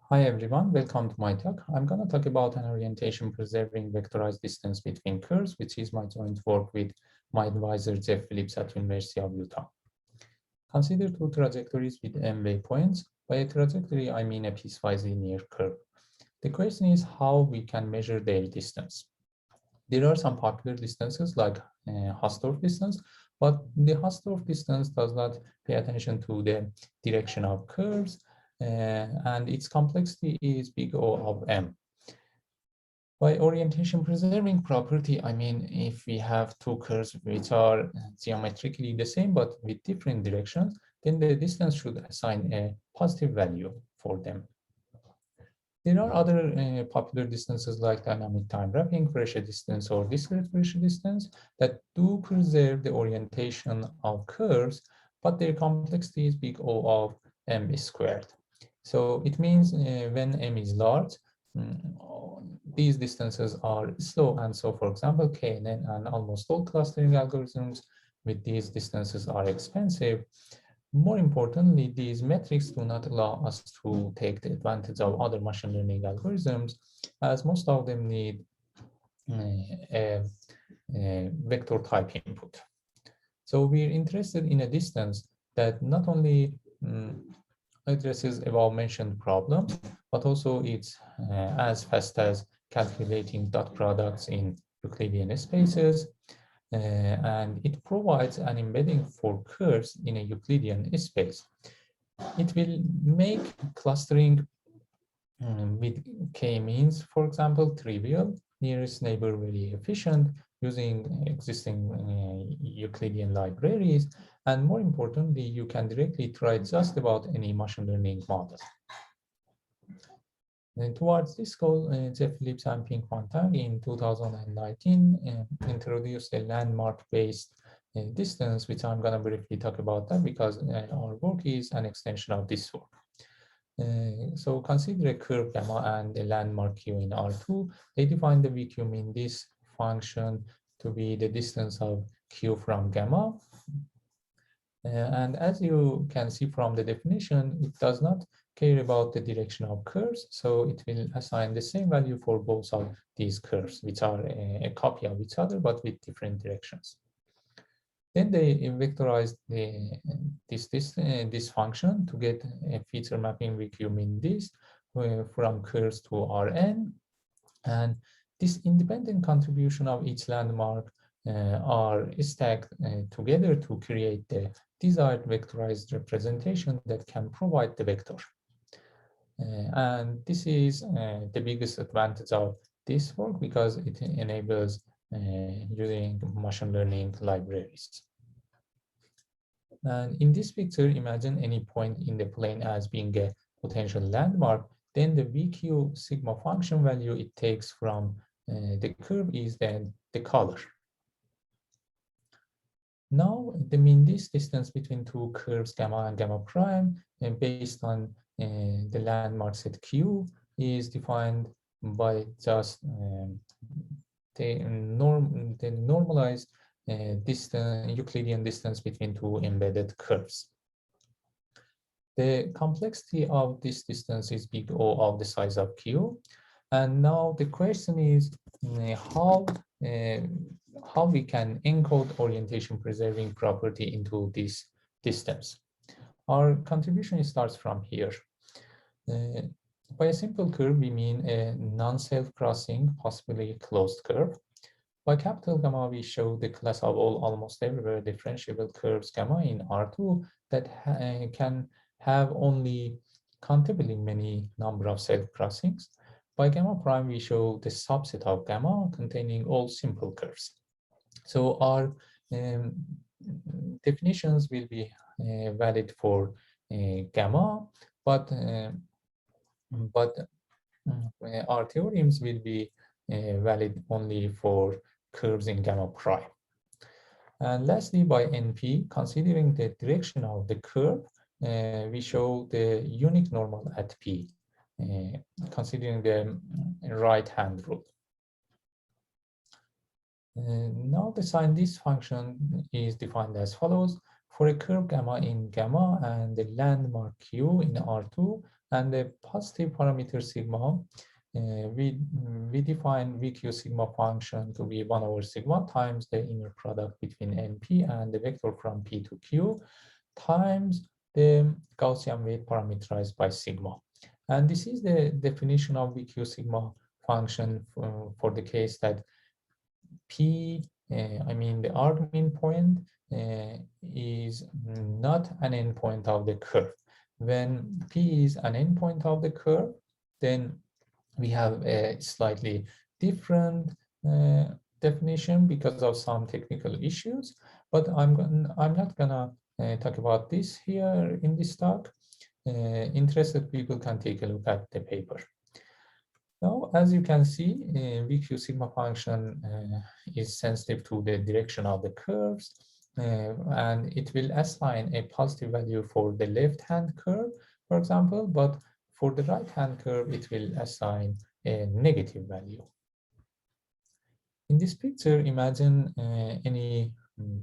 Hi everyone, welcome to my talk. I'm going to talk about an orientation preserving vectorized distance between curves, which is my joint work with my advisor Jeff Phillips at University of Utah. Consider two trajectories with m waypoints. By a trajectory, I mean a piecewise linear curve. The question is how we can measure their distance. There are some popular distances like Hausdorff distance, but the Hausdorff distance does not pay attention to the direction of curves, and its complexity is big O of m. By orientation preserving property, I mean if we have two curves which are geometrically the same but with different directions, then the distance should assign a positive value for them. There are other popular distances like dynamic time wrapping, pressure distance, or discrete pressure distance that do preserve the orientation of curves, but their complexity is big O of m squared. So it means when m is large, these distances are slow. And so, for example, KNN and almost all clustering algorithms with these distances are expensive. More importantly, these metrics do not allow us to take the advantage of other machine learning algorithms, as most of them need a vector type input. So we're interested in a distance that not only addresses above mentioned problem, but also it's as fast as calculating dot products in Euclidean spaces, and it provides an embedding for curves in a Euclidean space. It will make clustering with k-means, for example, trivial, nearest neighbor very efficient, using existing Euclidean libraries, and more importantly, you can directly try just about any machine learning model. And towards this goal, Jeff Phillips and Ping-Fan Tang in 2019 introduced a landmark-based distance, which I'm going to briefly talk about that because our work is an extension of this work. So consider a curve gamma and a landmark q in R2. They define the VQ in this function to be the distance of q from gamma. And as you can see from the definition, it does not care about the direction of curves. So it will assign the same value for both of these curves, which are a copy of each other, but with different directions. Then they vectorized this function to get a feature mapping VQ min this from curves to Rn. And this independent contribution of each landmark are stacked together to create the desired vectorized representation that can provide the vector. And this is the biggest advantage of this work because it enables using machine learning libraries. And in this picture, imagine any point in the plane as being a potential landmark. Then the VQ sigma function value it takes from the curve is then the color. Now, the mean distance between two curves, gamma and gamma prime, and based on the landmark set Q, is defined by just the normalized Euclidean distance between two embedded curves. The complexity of this distance is big O of the size of Q. And now the question is how we can encode orientation preserving property into this distance. Our contribution starts from here. By a simple curve, we mean a non-self-crossing, possibly closed curve. By capital gamma, we show the class of all almost everywhere differentiable curves gamma in R2 that can have only countably many number of self-crossings. By gamma prime, we show the subset of gamma containing all simple curves. So our definitions will be valid for gamma, but our theorems will be valid only for curves in gamma prime. And lastly, by NP, considering the direction of the curve, we show the unique normal at P, considering the right-hand rule. Now the sign this function is defined as follows. For a curve gamma in gamma and the landmark Q in R2, And the positive parameter sigma, we define VQ sigma function to be 1 over sigma times the inner product between NP and the vector from P to Q times the Gaussian weight parameterized by sigma. And this is the definition of VQ sigma function for the case that P, the argmin point is not an endpoint of the curve. When P is an endpoint of the curve, then we have a slightly different definition because of some technical issues, but I'm not gonna talk about this here in this talk. Interested people can take a look at the paper. Now, as you can see, VQ sigma function is sensitive to the direction of the curves, and it will assign a positive value for the left-hand curve, for example, but for the right-hand curve, it will assign a negative value. In this picture, imagine any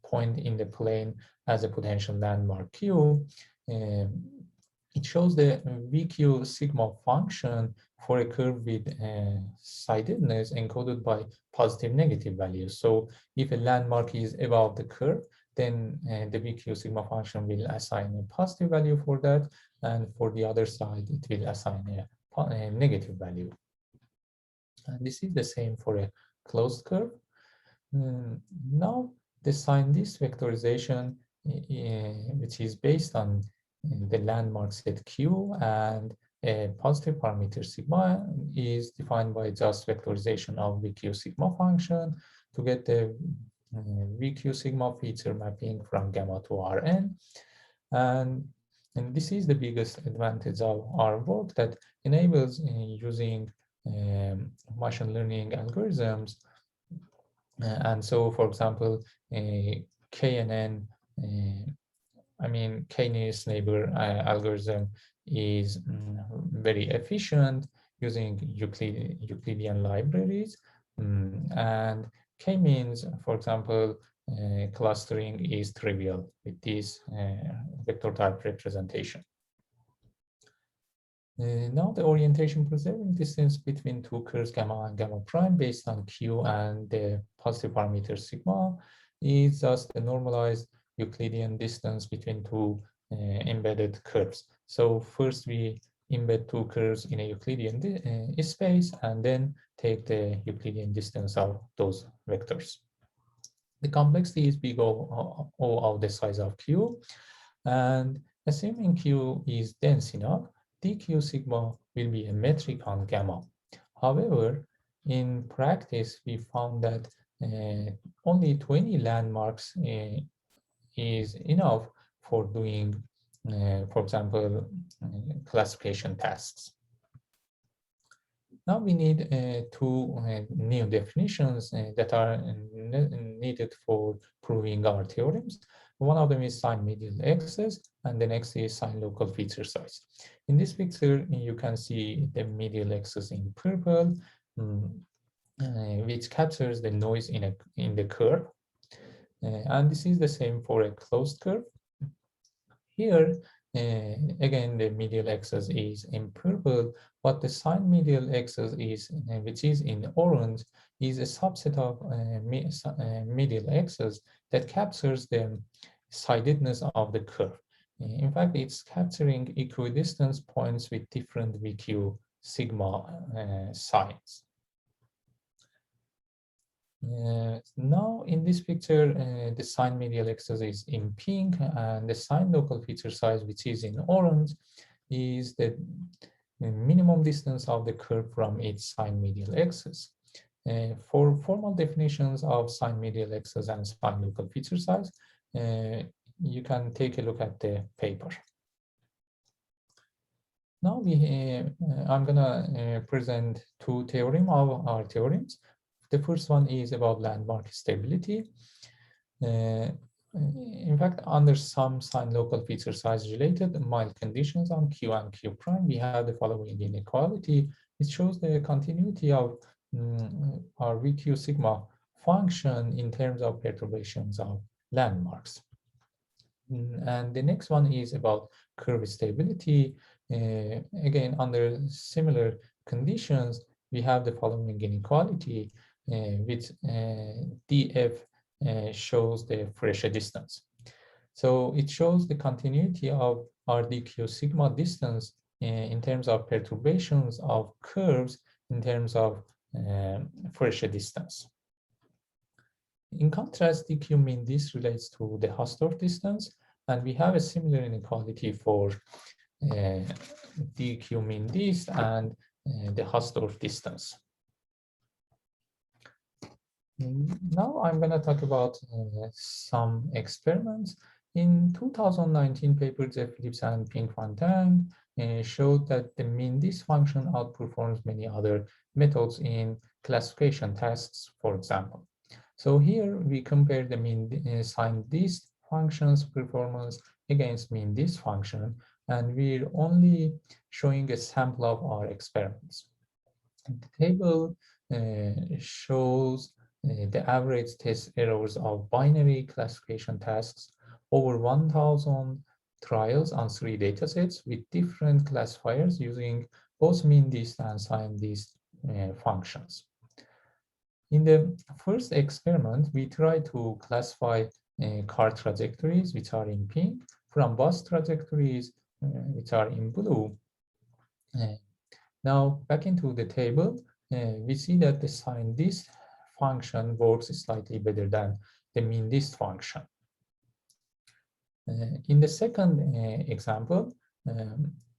point in the plane as a potential landmark Q. It shows the VQ sigma function for a curve with sidedness encoded by positive negative values. So if a landmark is above the curve, then the VQ sigma function will assign a positive value for that, and for the other side, it will assign a negative value. And this is the same for a closed curve. Now, design this vectorization, which is based on the landmark set Q, and a positive parameter sigma is defined by just vectorization of VQ sigma function to get the VQ sigma feature mapping from gamma to Rn. And this is the biggest advantage of our work, that enables using machine learning algorithms. And so, for example, KNN, k-nearest neighbor algorithm is very efficient using Euclidean libraries. And k-means, for example, clustering is trivial with this vector type representation. Now the orientation preserving distance between two curves gamma and gamma prime based on Q and the positive parameter sigma is just a normalized Euclidean distance between two embedded curves. So first we embed two curves in a Euclidean space and then take the Euclidean distance of those vectors. The complexity is big O of the size of Q, and assuming Q is dense enough, dq sigma will be a metric on gamma. However, in practice, we found that only 20 landmarks is enough for doing, for example, classification tasks. Now we need two new definitions that are needed for proving our theorems. One of them is sign medial axis, and the next is sign local feature size. In this picture, you can see the medial axis in purple, which captures the noise in the curve. And this is the same for a closed curve. Here, again, the medial axis is in purple, but the sign medial axis is, which is in orange, is a subset of medial axis that captures the sidedness of the curve. In fact, it's capturing equidistance points with different VQ sigma signs. Now in this picture, the sign medial axis is in pink, and the sign local feature size, which is in orange, is the minimum distance of the curve from its sign medial axis. For formal definitions of sign medial axis and sign local feature size, you can take a look at the paper. Now I'm gonna present two theorems of our theorems. The first one is about landmark stability. In fact, under some sign local feature size related mild conditions on Q and Q prime, we have the following inequality. It shows the continuity of our VQ sigma function in terms of perturbations of landmarks. And the next one is about curve stability. Again, under similar conditions, we have the following inequality, with df shows the Fresh distance. So it shows the continuity of RDQ sigma distance in terms of perturbations of curves in terms of Fresh distance. In contrast, DQ mean this relates to the Hausdorff distance, and we have a similar inequality for DQ mean this and the Hausdorff distance. Now I'm going to talk about some experiments. In 2019 paper, Phillips and Ping-Fan showed that the mean-disk function outperforms many other methods in classification tasks, for example. So here we compare the mean signed disk function's performance against mean-disk function, and we're only showing a sample of our experiments. The table shows the average test errors of binary classification tasks over 1,000 trials on 3 datasets with different classifiers using both mean-disk and signed-disk functions. In the first experiment, we try to classify car trajectories, which are in pink, from bus trajectories, which are in blue. Now, back into the table, we see that the signed-disk function works slightly better than the mean-disk function. In the second example,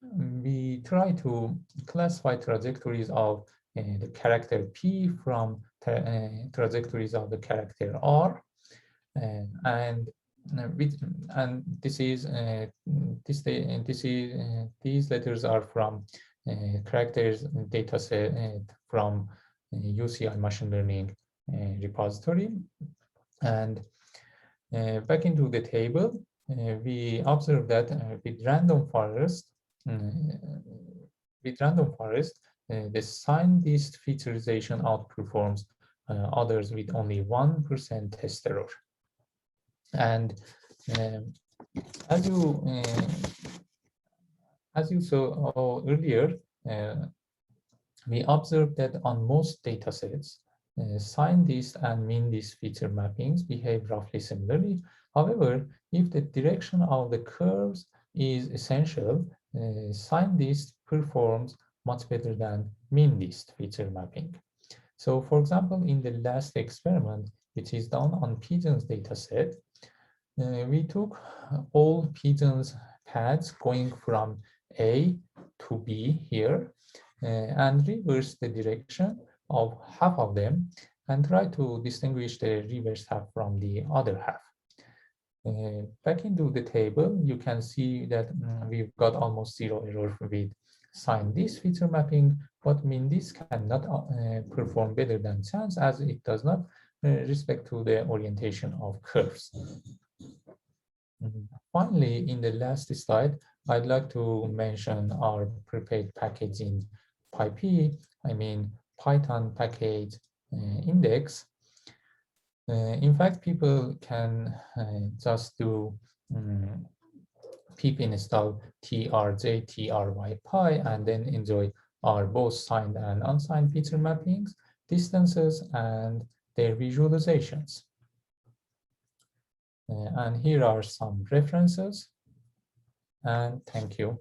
we try to classify trajectories of the character P from trajectories of the character R, and these letters are from characters data set from UCI machine learning repository. And back into the table, we observe that with random forest, the signed-disk featurization outperforms others with only 1% test error. And as you saw earlier, we observed that on most datasets, signed-disk and mean-disk feature mappings behave roughly similarly. However, if the direction of the curves is essential, signed-disk performs much better than mean-disk feature mapping. So, for example, in the last experiment, which is done on pigeons dataset, we took all pigeons paths going from A to B here, and reverse the direction of half of them and try to distinguish the reverse half from the other half. Back into the table, you can see that we've got almost 0 error with signed-disk feature mapping, but mean-disk cannot perform better than chance, as it does not respect to the orientation of curves. Finally, in the last slide, I'd like to mention our prepared package in PyP, I mean Python package index. In fact, people can just do pip install trj trypy and then enjoy our both signed and unsigned feature mappings, distances, and their visualizations. And here are some references, and thank you.